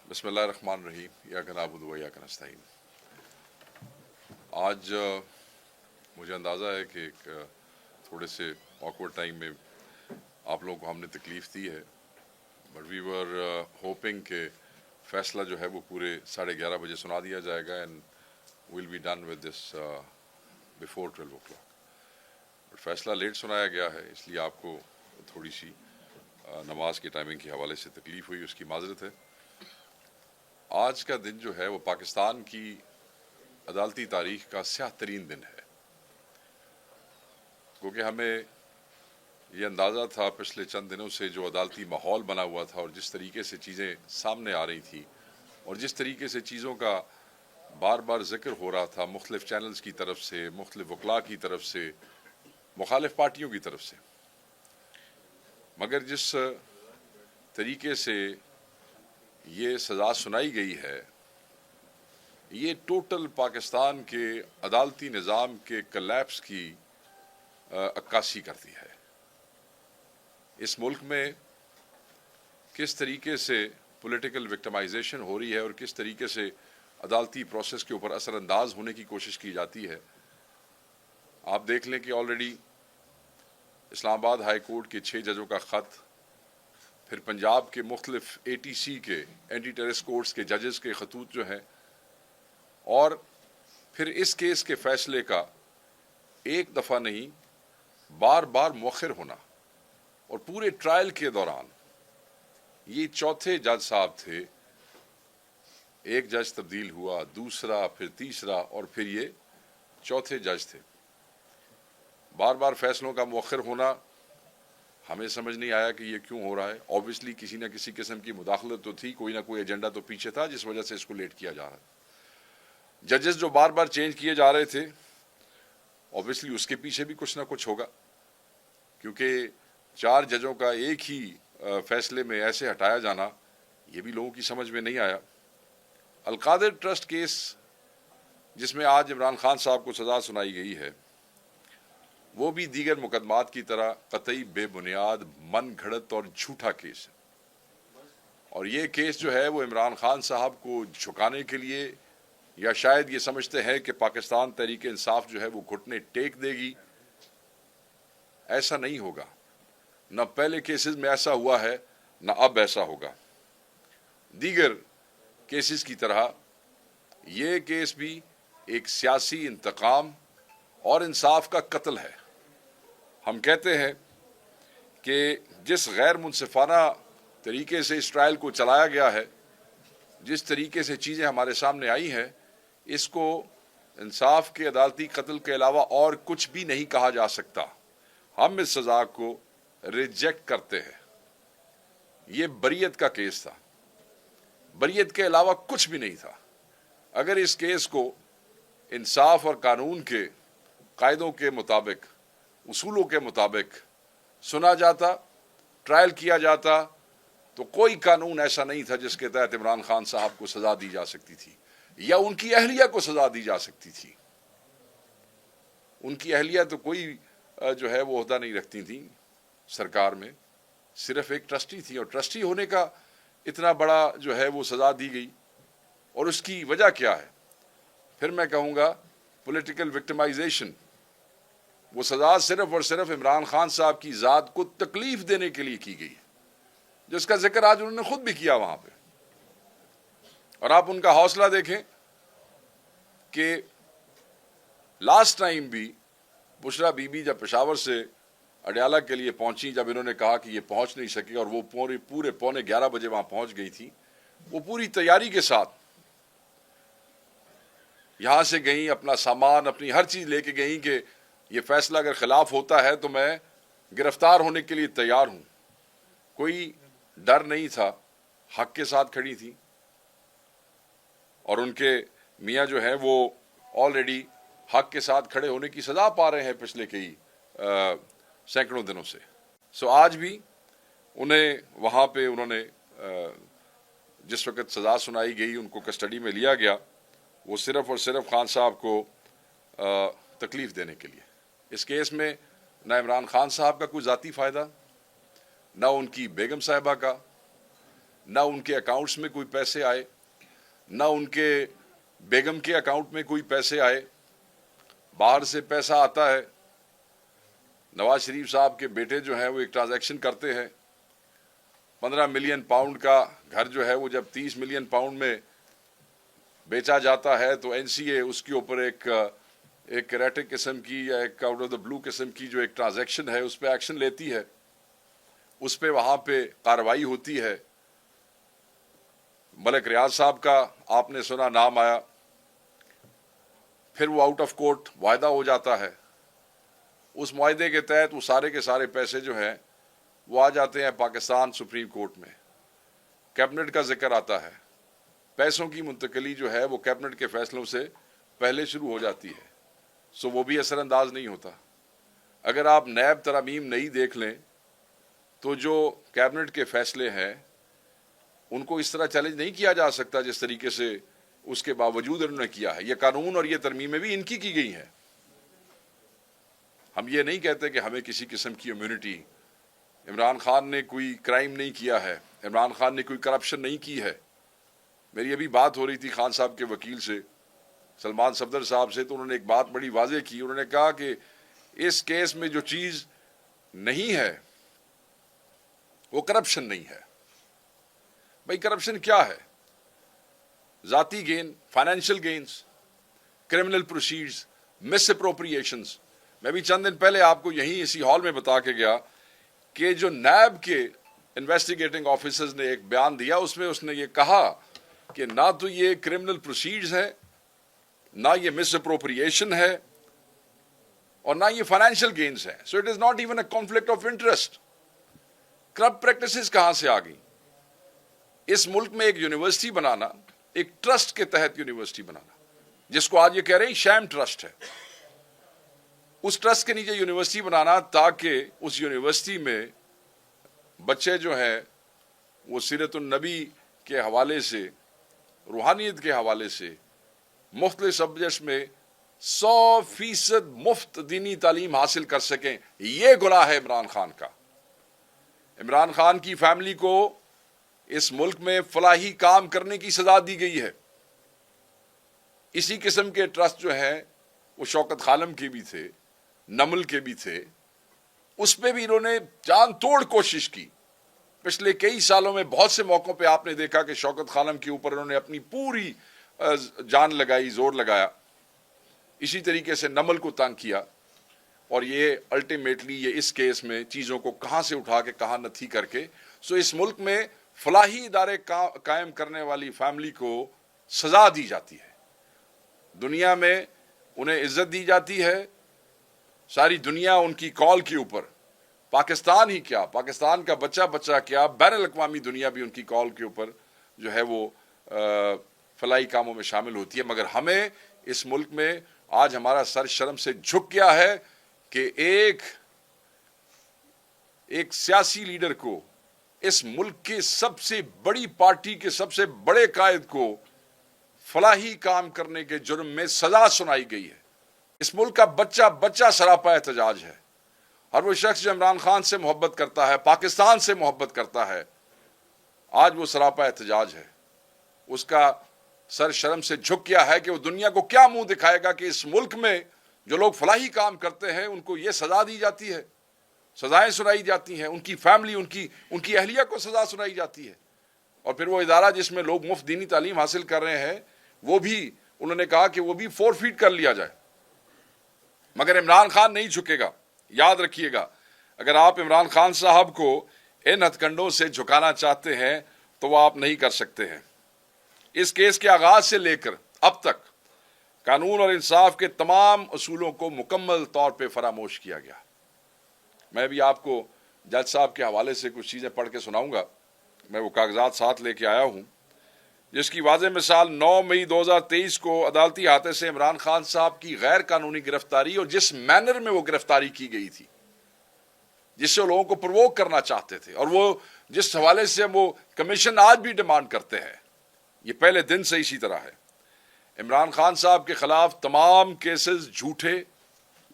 بسم اللہ الرحمن الرحیم یا نعبد و ایاک نستعین۔ آج مجھے اندازہ ہے کہ ایک تھوڑے سے آکورڈ ٹائم میں آپ لوگوں کو ہم نے تکلیف دی ہے، بٹ وی ور ہوپنگ کہ فیصلہ جو ہے وہ پورے 11:30 بجے سنا دیا جائے گا and will be done with this before 12 o'clock۔ But فیصلہ لیٹ سنایا گیا ہے، اس لیے آپ کو تھوڑی سی نماز کے ٹائمنگ کے حوالے سے تکلیف ہوئی، اس کی معذرت ہے۔ آج کا دن جو ہے وہ پاکستان کی عدالتی تاریخ کا سیاہ ترین دن ہے، کیونکہ ہمیں یہ اندازہ تھا پچھلے چند دنوں سے جو عدالتی ماحول بنا ہوا تھا اور جس طریقے سے چیزیں سامنے آ رہی تھی اور جس طریقے سے چیزوں کا بار بار ذکر ہو رہا تھا مختلف چینلز کی طرف سے، مختلف وکلاء کی طرف سے، مخالف پارٹیوں کی طرف سے، مگر جس طریقے سے یہ سزا سنائی گئی ہے یہ ٹوٹل پاکستان کے عدالتی نظام کے کلیپس کی عکاسی کرتی ہے۔ اس ملک میں کس طریقے سے پولیٹیکل وکٹمائزیشن ہو رہی ہے اور کس طریقے سے عدالتی پروسیس کے اوپر اثر انداز ہونے کی کوشش کی جاتی ہے۔ آپ دیکھ لیں کہ آلریڈی اسلام آباد ہائی کورٹ کے 6 ججوں کا خط، پھر پنجاب کے مختلف ATC کے اینٹی ٹیررسٹ کورٹس کے ججز کے خطوط جو ہیں، اور پھر اس کیس کے فیصلے کا ایک دفعہ نہیں بار بار مؤخر ہونا، اور پورے ٹرائل کے دوران یہ چوتھے جج صاحب تھے، ایک جج تبدیل ہوا، دوسرا، پھر تیسرا، اور پھر یہ چوتھے جج تھے۔ بار بار فیصلوں کا مؤخر ہونا ہمیں سمجھ نہیں آیا کہ یہ کیوں ہو رہا ہے۔ اوبویسلی کسی نہ کسی قسم کی مداخلت تو تھی، کوئی نہ کوئی ایجنڈا تو پیچھے تھا جس وجہ سے اس کو لیٹ کیا جا رہا ہے۔ ججز جو بار بار چینج کیے جا رہے تھے، اوبویسلی اس کے پیچھے بھی کچھ نہ کچھ ہوگا، کیونکہ 4 ججوں کا ایک ہی فیصلے میں ایسے ہٹایا جانا یہ بھی لوگوں کی سمجھ میں نہیں آیا۔ القادر ٹرسٹ کیس جس میں آج عمران خان صاحب کو سزا سنائی گئی ہے، وہ بھی دیگر مقدمات کی طرح قطعی بے بنیاد، من گھڑت اور جھوٹا کیس ہے، اور یہ کیس جو ہے وہ عمران خان صاحب کو جھکانے کے لیے، یا شاید یہ سمجھتے ہیں کہ پاکستان تحریک انصاف جو ہے وہ گھٹنے ٹیک دے گی۔ ایسا نہیں ہوگا، نہ پہلے کیسز میں ایسا ہوا ہے نہ اب ایسا ہوگا۔ دیگر کیسز کی طرح یہ کیس بھی ایک سیاسی انتقام اور انصاف کا قتل ہے۔ ہم کہتے ہیں کہ جس غیر منصفانہ طریقے سے اس ٹرائل کو چلایا گیا ہے، جس طریقے سے چیزیں ہمارے سامنے آئی ہیں، اس کو انصاف کے عدالتی قتل کے علاوہ اور کچھ بھی نہیں کہا جا سکتا۔ ہم اس سزا کو ریجیکٹ کرتے ہیں۔ یہ بریت کا کیس تھا، بریت کے علاوہ کچھ بھی نہیں تھا۔ اگر اس کیس کو انصاف اور قانون کے قاعدوں کے مطابق، اصولوں کے مطابق سنا جاتا، ٹرائل کیا جاتا، تو کوئی قانون ایسا نہیں تھا جس کے تحت عمران خان صاحب کو سزا دی جا سکتی تھی یا ان کی اہلیہ کو سزا دی جا سکتی تھی۔ ان کی اہلیہ تو کوئی جو ہے وہ عہدہ نہیں رکھتی تھیں سرکار میں، صرف ایک ٹرسٹی تھی، اور ٹرسٹی ہونے کا اتنا بڑا جو ہے وہ سزا دی گئی، اور اس کی وجہ کیا ہے؟ پھر میں کہوں گا پولیٹیکل وکٹمائزیشن۔ وہ سزا صرف اور صرف عمران خان صاحب کی ذات کو تکلیف دینے کے لیے کی گئی، جس کا ذکر آج انہوں نے خود بھی کیا وہاں پہ۔ اور آپ ان کا حوصلہ دیکھیں کہ لاسٹ ٹائم بھی بشرا بی بی جب پشاور سے اڈیالہ کے لیے پہنچی، جب انہوں نے کہا کہ یہ پہنچ نہیں سکی اور وہ پورے 11:45 بجے وہاں پہنچ گئی تھی، وہ پوری تیاری کے ساتھ یہاں سے گئیں، اپنا سامان، اپنی ہر چیز لے کے گئیں کہ یہ فیصلہ اگر خلاف ہوتا ہے تو میں گرفتار ہونے کے لیے تیار ہوں۔ کوئی ڈر نہیں تھا، حق کے ساتھ کھڑی تھی، اور ان کے میاں جو ہیں وہ آلریڈی حق کے ساتھ کھڑے ہونے کی سزا پا رہے ہیں پچھلے کئی سینکڑوں دنوں سے۔ سو آج بھی انہیں وہاں پہ انہوں نے جس وقت سزا سنائی گئی، ان کو کسٹڈی میں لیا گیا، وہ صرف اور صرف خان صاحب کو تکلیف دینے کے لیے۔ اس کیس میں نہ عمران خان صاحب کا کوئی ذاتی فائدہ، نہ ان کی بیگم صاحبہ کا، نہ ان کے اکاؤنٹس میں کوئی پیسے آئے، نہ ان کے بیگم کے اکاؤنٹ میں کوئی پیسے آئے، باہر سے پیسہ آتا ہے۔ نواز شریف صاحب کے بیٹے جو ہیں وہ ایک ٹرانزیکشن کرتے ہیں، 15 ملین پاؤنڈ کا گھر جو ہے وہ جب 30 ملین پاؤنڈ میں بیچا جاتا ہے تو این سی اے اس کے اوپر ایک کریٹک قسم کی یا ایک آؤٹ آف دا بلو قسم کی جو ایک ٹرانزیکشن ہے اس پہ ایکشن لیتی ہے، اس پہ وہاں پہ کارروائی ہوتی ہے۔ ملک ریاض صاحب کا آپ نے سنا نام آیا، پھر وہ آؤٹ آف کورٹ معاہدہ ہو جاتا ہے، اس معاہدے کے تحت وہ سارے کے سارے پیسے جو ہیں وہ آ جاتے ہیں پاکستان سپریم کورٹ میں، کیبنٹ کا ذکر آتا ہے، پیسوں کی منتقلی جو ہے وہ کیبنٹ کے فیصلوں سے پہلے شروع ہو جاتی ہے، سو وہ بھی اثر انداز نہیں ہوتا۔ اگر آپ نیب ترامیم نہیں دیکھ لیں تو جو کیبنٹ کے فیصلے ہیں ان کو اس طرح چیلنج نہیں کیا جا سکتا جس طریقے سے اس کے باوجود انہوں نے کیا ہے۔ یہ قانون اور یہ ترمیمیں بھی ان کی گئی ہیں۔ ہم یہ نہیں کہتے کہ ہمیں کسی قسم کی امیونٹی، عمران خان نے کوئی کرائم نہیں کیا ہے، عمران خان نے کوئی کرپشن نہیں کی ہے۔ میری ابھی بات ہو رہی تھی خان صاحب کے وکیل سے، سلمان صفدر صاحب سے، تو انہوں نے ایک بات بڑی واضح کی، انہوں نے کہا کہ اس کیس میں جو چیز نہیں ہے وہ کرپشن نہیں ہے۔ بھائی کرپشن کیا ہے؟ ذاتی gain, financial gains, criminal proceeds, misappropriations. میں بھی چند دن پہلے آپ کو یہیں اسی ہال میں بتا کے گیا کہ جو نیب کے انویسٹیگیٹنگ آفیسرز نے ایک بیان دیا، اس میں اس نے یہ کہا کہ نہ تو یہ کرمنل پروسیڈز ہے، نہ یہ مس اپروپریشن ہے، اور نہ یہ فائنینشیل گینز ہیں۔ So it is not even a conflict of interest. Corrupt practices کہاں سے آ گئی؟ اس ملک میں ایک یونیورسٹی بنانا، ایک ٹرسٹ کے تحت یونیورسٹی بنانا، جس کو آج یہ کہہ رہے ہیں شیم ٹرسٹ ہے، اس ٹرسٹ کے نیچے یونیورسٹی بنانا تاکہ اس یونیورسٹی میں بچے جو ہیں وہ سیرت النبی کے حوالے سے، روحانیت کے حوالے سے مختلف سبجیکٹس میں 100% مفت دینی تعلیم حاصل کر سکیں۔ یہ گناہ ہے عمران خان کا۔ عمران خان کی فیملی کو اس ملک میں فلاحی کام کرنے کی سزا دی گئی ہے۔ اسی قسم کے ٹرسٹ جو ہیں وہ شوکت خانم کے بھی تھے، نمل کے بھی تھے، اس پہ بھی انہوں نے جان توڑ کوشش کی۔ پچھلے کئی سالوں میں بہت سے موقعوں پہ آپ نے دیکھا کہ شوکت خانم کے اوپر انہوں نے اپنی پوری جان لگائی، زور لگایا، اسی طریقے سے نمل کو تنگ کیا، اور یہ الٹیمیٹلی یہ اس کیس میں چیزوں کو کہاں سے اٹھا کے کہاں نتھی کر کے اس ملک میں فلاحی ادارے قائم کرنے والی فیملی کو سزا دی جاتی ہے، دنیا میں انہیں عزت دی جاتی ہے، ساری دنیا ان کی کال کے اوپر، پاکستان ہی کیا، پاکستان کا بچہ کیا، بین الاقوامی دنیا بھی ان کی کال کے اوپر جو ہے وہ فلاحی کاموں میں شامل ہوتی ہے۔ مگر ہمیں اس ملک میں آج ہمارا سر شرم سے جھک گیا ہے کہ ایک سیاسی لیڈر کو، اس ملک کے سب سے بڑی پارٹی کے سب سے بڑے قائد کو فلاحی کام کرنے کے جرم میں سزا سنائی گئی ہے۔ اس ملک کا بچہ سراپا احتجاج ہے۔ ہر وہ شخص جو عمران خان سے محبت کرتا ہے، پاکستان سے محبت کرتا ہے، آج وہ سراپا احتجاج ہے۔ اس کا سر شرم سے جھک گیا ہے کہ وہ دنیا کو کیا منہ دکھائے گا کہ اس ملک میں جو لوگ فلاحی کام کرتے ہیں ان کو یہ سزا دی جاتی ہے، سزائیں سنائی جاتی ہیں، ان کی فیملی، ان کی اہلیہ کو سزا سنائی جاتی ہے، اور پھر وہ ادارہ جس میں لوگ مفت دینی تعلیم حاصل کر رہے ہیں وہ بھی انہوں نے کہا کہ وہ بھی فورفیٹ کر لیا جائے۔ مگر عمران خان نہیں جھکے گا۔ یاد رکھیے گا، اگر آپ عمران خان صاحب کو ان ہتھ کنڈوں سے جھکانا چاہتے ہیں تو وہ آپ نہیں کر سکتے ہیں۔ اس کیس کے آغاز سے لے کر اب تک قانون اور انصاف کے تمام اصولوں کو مکمل طور پہ فراموش کیا گیا۔ میں بھی آپ کو جج صاحب کے حوالے سے کچھ چیزیں پڑھ کے سناؤں گا، میں وہ کاغذات ساتھ لے کے آیا ہوں، جس کی واضح مثال 9 مئی 2023 کو عدالتی احاطے سے عمران خان صاحب کی غیر قانونی گرفتاری اور جس مینر میں وہ گرفتاری کی گئی تھی، جس سے لوگوں کو پرووک کرنا چاہتے تھے، اور وہ جس حوالے سے وہ کمیشن آج بھی ڈیمانڈ کرتے ہیں، یہ پہلے دن سے اسی طرح ہے۔ عمران خان صاحب کے خلاف تمام کیسز جھوٹے،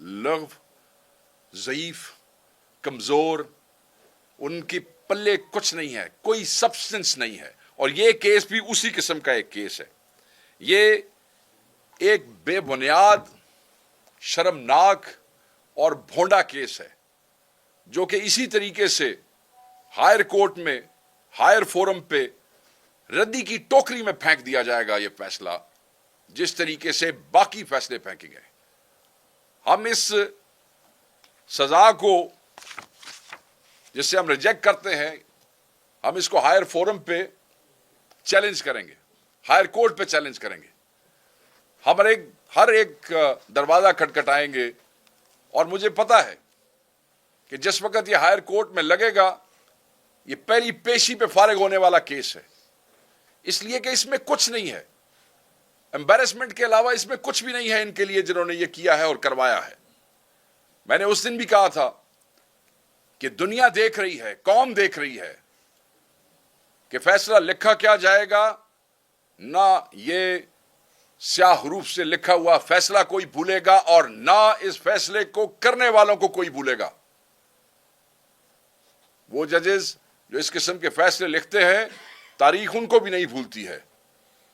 لغو، ضعیف، کمزور، ان کی پلے کچھ نہیں ہے, کوئی سبسٹنس نہیں ہے. اور یہ کیس بھی اسی قسم کا ایک کیس ہے. یہ ایک بے بنیاد, شرمناک اور بھونڈا کیس ہے جو کہ اسی طریقے سے ہائر کورٹ میں, ہائر فورم پہ ردی کی ٹوکری میں پھینک دیا جائے گا یہ فیصلہ, جس طریقے سے باقی فیصلے پھینکے گئے. ہم اس سزا کو جس سے ہم ریجیکٹ کرتے ہیں, ہم اس کو ہائر فورم پہ چیلنج کریں گے, ہائر کورٹ پہ چیلنج کریں گے. ہم ہر ایک دروازہ کھٹکھٹائیں گے. اور مجھے پتا ہے کہ جس وقت یہ ہائر کورٹ میں لگے گا, یہ پہلی پیشی پہ فارغ ہونے والا کیس ہے, اس لیے کہ اس میں کچھ نہیں ہے. امبیرسمنٹ کے علاوہ اس میں کچھ بھی نہیں ہے ان کے لیے جنہوں نے یہ کیا ہے اور کروایا ہے. میں نے اس دن بھی کہا تھا کہ دنیا دیکھ رہی ہے, قوم دیکھ رہی ہے کہ فیصلہ لکھا کیا جائے گا. نہ یہ سیاہ حروف سے لکھا ہوا فیصلہ کوئی بھولے گا, اور نہ اس فیصلے کو کرنے والوں کو کوئی بھولے گا. وہ ججز جو اس قسم کے فیصلے لکھتے ہیں, تاریخ ان کو بھی نہیں بھولتی ہے,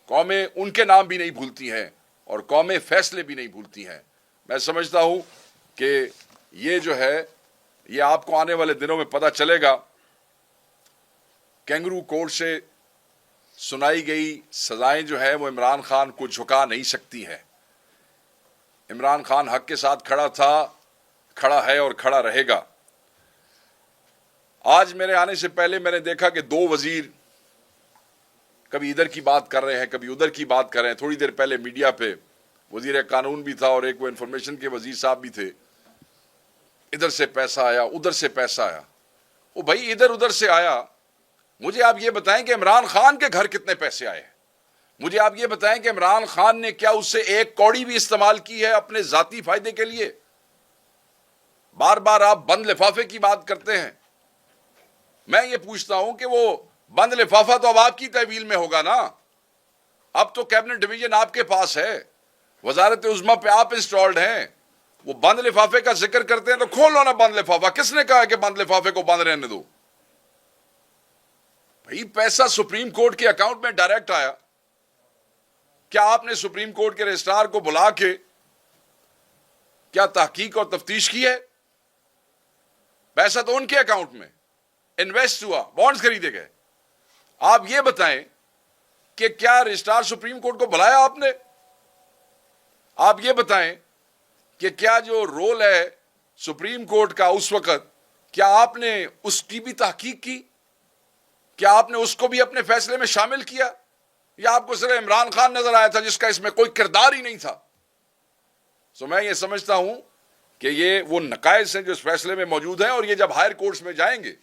قومیں ان کے نام بھی نہیں بھولتی ہیں, اور قومیں فیصلے بھی نہیں بھولتی ہیں. میں سمجھتا ہوں کہ یہ جو ہے, یہ آپ کو آنے والے دنوں میں پتہ چلے گا. کینگرو کورٹ سے سنائی گئی سزائیں جو ہے وہ عمران خان کو جھکا نہیں سکتی ہیں. عمران خان حق کے ساتھ کھڑا تھا, کھڑا ہے اور کھڑا رہے گا. آج میرے آنے سے پہلے میں نے دیکھا کہ 2 وزیر کبھی ادھر کی بات کر رہے ہیں, کبھی ادھر کی بات کر رہے ہیں. تھوڑی دیر پہلے میڈیا پہ وزیر قانون بھی تھا اور ایک وہ انفارمیشن کے وزیر صاحب بھی تھے. ادھر سے پیسہ آیا, ادھر سے پیسہ آیا. وہ بھائی ادھر ادھر سے آیا, مجھے آپ یہ بتائیں کہ عمران خان کے گھر کتنے پیسے آئے ہیں. مجھے آپ یہ بتائیں کہ عمران خان نے کیا اس سے ایک کوڑی بھی استعمال کی ہے اپنے ذاتی فائدے کے لیے. بار بار آپ بند لفافے کی بات کرتے ہیں. میں یہ پوچھتا ہوں کہ وہ بند لفافہ تو اب آپ کی تحویل میں ہوگا نا. اب تو کیبنٹ ڈویژن آپ کے پاس ہے, وزارت عظمیٰ پہ آپ انسٹالڈ ہیں. وہ بند لفافے کا ذکر کرتے ہیں تو کھول لو نا بند لفافہ. کس نے کہا کہ بند لفافے کو بند رہنے دو؟ بھائی پیسہ سپریم کورٹ کے اکاؤنٹ میں ڈائریکٹ آیا. کیا آپ نے سپریم کورٹ کے رجسٹرار کو بلا کے کیا تحقیق اور تفتیش کی ہے؟ پیسہ تو ان کے اکاؤنٹ میں انویسٹ ہوا, بانڈز خریدے گئے. آپ یہ بتائیں کہ کیا رجسٹرار سپریم کورٹ کو بلایا آپ نے؟ آپ یہ بتائیں کہ کیا جو رول ہے سپریم کورٹ کا اس وقت, کیا آپ نے اس کی بھی تحقیق کی؟ کیا آپ نے اس کو بھی اپنے فیصلے میں شامل کیا, یا آپ کو صرف عمران خان نظر آیا تھا جس کا اس میں کوئی کردار ہی نہیں تھا؟ میں یہ سمجھتا ہوں کہ یہ وہ نقائص ہیں جو اس فیصلے میں موجود ہیں, اور یہ جب ہائر کورٹس میں جائیں گے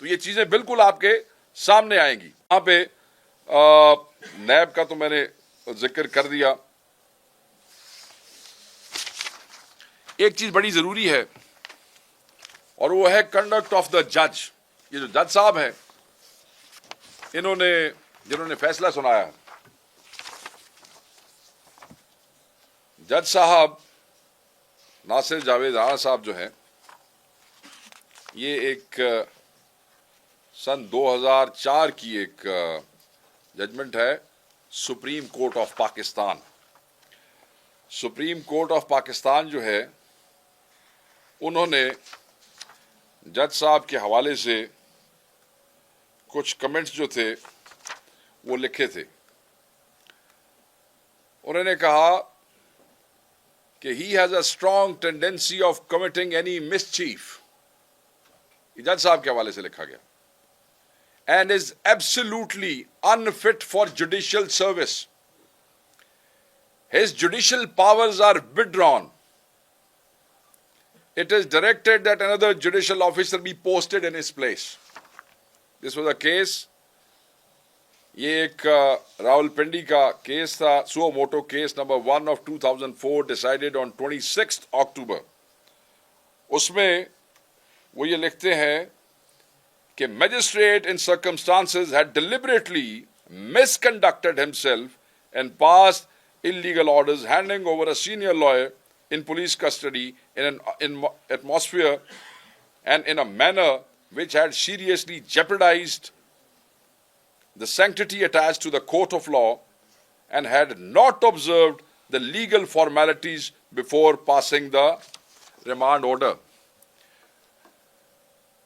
تو یہ چیزیں بالکل آپ کے سامنے آئیں گی. یہاں پہ نیب کا تو میں نے ذکر کر دیا. ایک چیز بڑی ضروری ہے اور وہ ہے کنڈکٹ آف دا جج. یہ جو جج صاحب ہیں, جنہوں نے فیصلہ سنایا, جج صاحب ناصر جاوید رانا صاحب جو ہیں, یہ ایک سن 2004 کی ایک ججمنٹ ہے supreme court of Pakistan. Supreme court of Pakistan جو ہے, انہوں نے جج صاحب کے حوالے سے کچھ کمنٹس جو تھے وہ لکھے تھے. انہوں نے کہا کہ he has a strong tendency of committing any mischief. یہ جج صاحب کے حوالے سے لکھا گیا. And is absolutely unfit for judicial service. His judicial powers are withdrawn. It is directed that another judicial officer be posted in his place. This was a case. یہ ایک راول پنڈی کا کیس تھا, سو motto case number 1 of 2004 decided on 26th October. اس میں وہ یہ لکھتے ہیں کہ magistrate in circumstances had deliberately misconducted himself and passed illegal orders handing over a senior lawyer in police custody in an atmosphere and in a manner which had seriously jeopardized the sanctity attached to the court of law and had not observed the legal formalities before passing the remand order.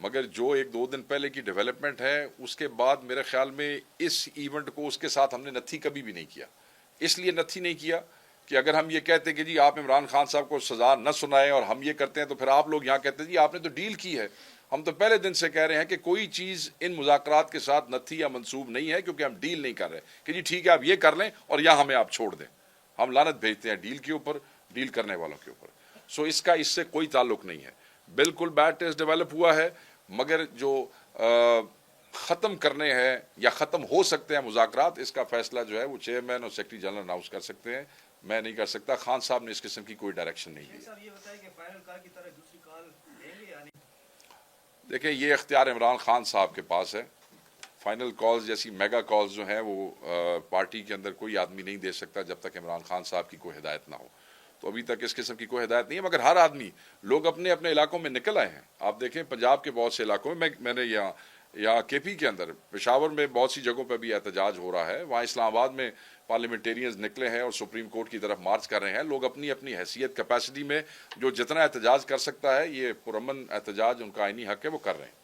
مگر جو ایک دو دن پہلے کی development ہے اس کے بعد میرے خیال میں اس ایونٹ کو اس کے ساتھ ہم نے نتھی کبھی بھی نہیں کیا. اس لیے نتھی نہیں کیا کہ اگر ہم یہ کہتے کہ جی آپ عمران خان صاحب کو سزا نہ سنائیں اور ہم یہ کرتے ہیں تو پھر آپ لوگ یہاں کہتے ہیں جی آپ نے تو ڈیل کی ہے. ہم تو پہلے دن سے کہہ رہے ہیں کہ کوئی چیز ان مذاکرات کے ساتھ نتھی یا منسوب نہیں ہے, کیونکہ ہم ڈیل نہیں کر رہے کہ جی ٹھیک ہے آپ یہ کر لیں اور یہاں ہمیں آپ چھوڑ دیں. ہم لعنت بھیجتے ہیں ڈیل کے اوپر, ڈیل کرنے والوں کے اوپر. سو اس کا اس سے کوئی تعلق نہیں ہے. بالکل بیڈ ٹیسٹ ڈیولپ ہوا ہے, مگر جو ختم کرنے ہیں یا ختم ہو سکتے ہیں مذاکرات, اس کا فیصلہ جو ہے وہ چیئرمین اور سیکرٹری جنرل اناؤنس کر سکتے ہیں. میں نہیں کر سکتا. خان صاحب نے اس قسم کی کوئی ڈائریکشن نہیں دی. دیکھیں یہ اختیار عمران خان صاحب کے پاس ہے. فائنل کالز جیسی میگا کالز جو ہیں وہ پارٹی کے اندر کوئی آدمی نہیں دے سکتا جب تک عمران خان صاحب کی کوئی ہدایت نہ ہو. تو ابھی تک اس قسم کی کوئی ہدایت نہیں ہے, مگر ہر آدمی, لوگ اپنے اپنے علاقوں میں نکل آئے ہیں. آپ دیکھیں پنجاب کے بہت سے علاقوں میں نے یہاں کے پی کے اندر, پشاور میں بہت سی جگہوں پہ بھی احتجاج ہو رہا ہے. وہاں اسلام آباد میں پارلیمنٹیرینز نکلے ہیں اور سپریم کورٹ کی طرف مارچ کر رہے ہیں. لوگ اپنی اپنی حیثیت کیپیسٹی میں جو جتنا احتجاج کر سکتا ہے, یہ پرامن احتجاج ان کا آئینی حق ہے, وہ کر رہے ہیں.